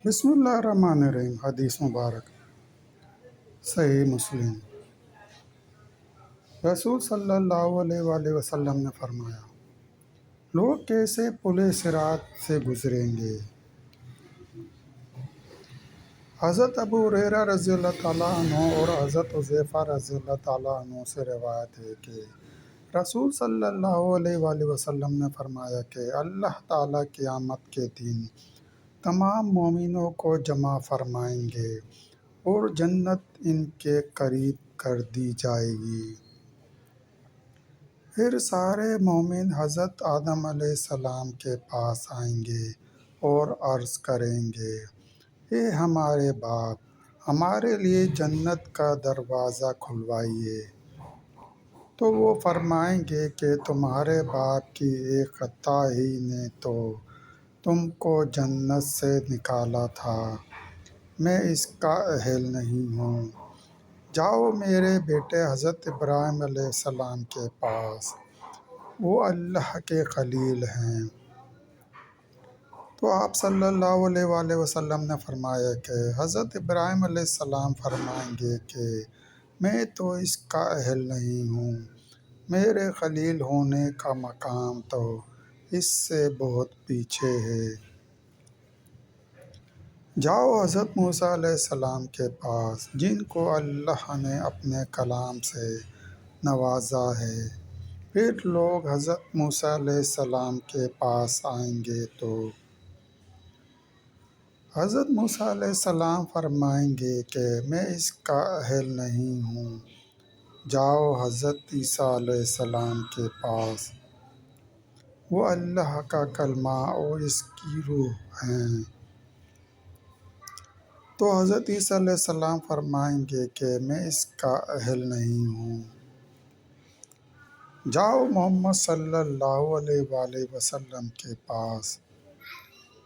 بسم اللہ الرحمن الرحیم۔ حدیث مبارک صحیح مسلم۔ رسول صلی اللہ علیہ وآلہ وسلم نے فرمایا، لوگ کیسے پل صراط سے گزریں گے؟ حضرت ابو ہریرہ رضی اللہ تعالیٰ عنہ اور حضرت حذیفہ رضی اللہ تعالیٰ عنہ سے روایت ہے کہ رسول صلی اللہ علیہ وآلہ وسلم نے فرمایا کہ اللہ تعالیٰ قیامت کے دن تمام مومنوں کو جمع فرمائیں گے اور جنت ان کے قریب کر دی جائے گی۔ پھر سارے مومن حضرت آدم علیہ السلام کے پاس آئیں گے اور عرض کریں گے، اے ہمارے باپ، ہمارے لیے جنت کا دروازہ کھلوائیے۔ تو وہ فرمائیں گے کہ تمہارے باپ کی ایک خطا ہی نے تو تم کو جنت سے نکالا تھا، میں اس کا اہل نہیں ہوں، جاؤ میرے بیٹے حضرت ابراہیم علیہ السلام کے پاس، وہ اللہ کے خلیل ہیں۔ تو آپ صلی اللہ علیہ وآلہ وسلم نے فرمایا کہ حضرت ابراہیم علیہ السلام فرمائیں گے کہ میں تو اس کا اہل نہیں ہوں، میرے خلیل ہونے کا مقام تو اس سے بہت پیچھے ہے۔ جاؤ حضرت موسیٰ علیہ السلام کے پاس، جن کو اللہ نے اپنے کلام سے نوازا ہے۔ پھر لوگ حضرت موسیٰ علیہ السلام کے پاس آئیں گے تو حضرت موسیٰ علیہ السلام فرمائیں گے کہ میں اس کا اہل نہیں ہوں، جاؤ حضرت عیسیٰ علیہ السلام کے پاس، وہ اللہ کا کلمہ اور اس کی روح ہیں۔ تو حضرت عیسیٰ علیہ السلام فرمائیں گے کہ میں اس کا اہل نہیں ہوں، جاؤ محمد صلی اللہ علیہ وآلہ وسلم کے پاس۔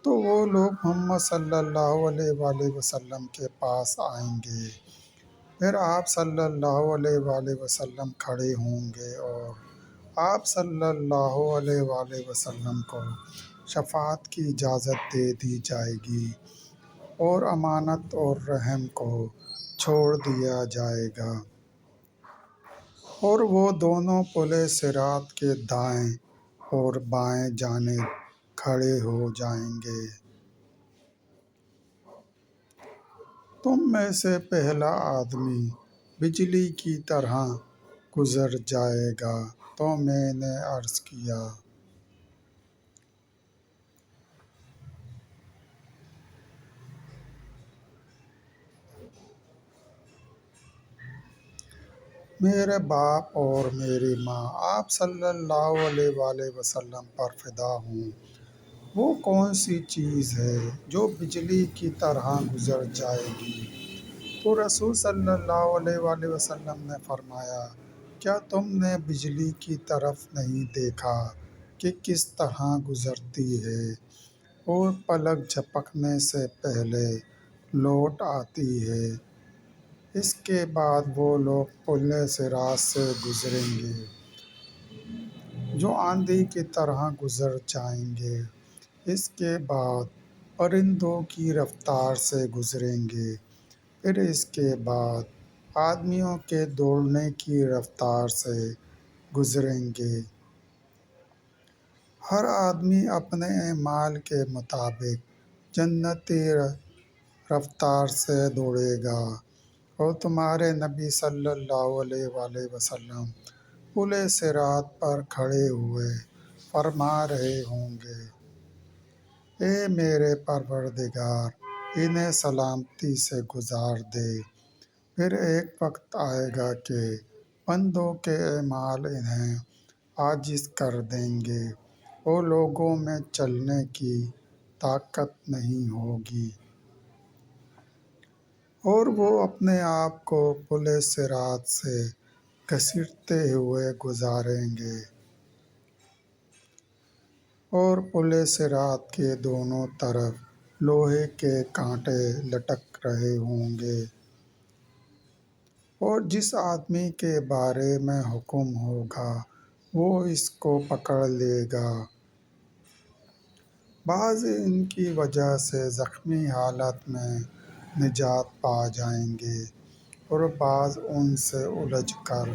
تو وہ لوگ محمد صلی اللہ علیہ وآلہ وسلم کے پاس آئیں گے۔ پھر آپ صلی اللہ علیہ وآلہ وسلم کھڑے ہوں گے اور آپ صلی اللہ علیہ وآلہ وسلم کو شفاعت کی اجازت دے دی جائے گی اور امانت اور رحم کو چھوڑ دیا جائے گا، اور وہ دونوں پل صراط کے دائیں اور بائیں جانب کھڑے ہو جائیں گے۔ تم میں سے پہلا آدمی بجلی کی طرح گزر جائے گا۔ تو میں نے عرض کیا، میرے باپ اور میری ماں آپ صلی اللہ علیہ وآلہ وسلم پر فدا ہوں، وہ کون سی چیز ہے جو بجلی کی طرح گزر جائے گی؟ تو رسول صلی اللہ علیہ وآلہ وسلم نے فرمایا، کیا تم نے بجلی کی طرف نہیں دیکھا کہ کس طرح گزرتی ہے اور پلک جھپکنے سے پہلے لوٹ آتی ہے؟ اس کے بعد وہ لوگ پل صراط سے گزریں گے جو آندھی کی طرح گزر جائیں گے، اس کے بعد پرندوں کی رفتار سے گزریں گے، پھر اس کے بعد آدمیوں کے دوڑنے کی رفتار سے گزریں گے۔ ہر آدمی اپنے اعمال کے مطابق جنتی رفتار سے دوڑے گا، اور تمہارے نبی صلی اللہ علیہ وآلہ وسلم پل صراط پر کھڑے ہوئے فرما رہے ہوں گے، اے میرے پروردگار، انہیں سلامتی سے گزار دے۔ پھر ایک وقت آئے گا کہ بندوں کے اعمال انہیں عاجز کر دیں گے اور لوگوں میں چلنے کی طاقت نہیں ہوگی، اور وہ اپنے آپ کو پل صراط سے گھسیٹتے ہوئے گزاریں گے، اور پل صراط کے دونوں طرف لوہے کے کانٹے لٹک رہے ہوں گے، اور جس آدمی کے بارے میں حکم ہوگا وہ اس کو پکڑ لے گا، بعض ان کی وجہ سے زخمی حالت میں نجات پا جائیں گے اور بعض ان سے الجھ کر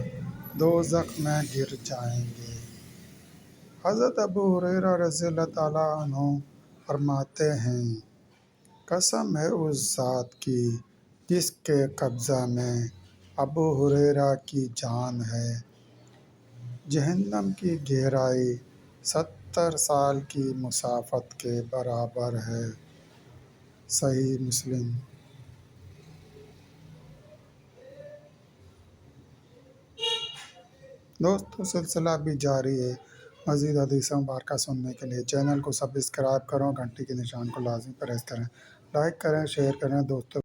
دوزخ میں گر جائیں گے۔ حضرت ابو ہریرہ رضی اللہ تعالیٰ عنہ فرماتے ہیں، قسم ہے اس ذات کی جس کے قبضہ میں ابو ہریرہ کی جان ہے، جہنم کی گہرائی 70 سال کی مسافت کے برابر ہے۔ صحیح مسلم۔ دوستو سلسلہ بھی جاری ہے۔ مزید حدیث مبارکہ سننے کے لیے چینل کو سبسکرائب کرو، گھنٹی کے نشان کو لازمی پریس کریں، لائک کریں، شیئر کریں دوستوں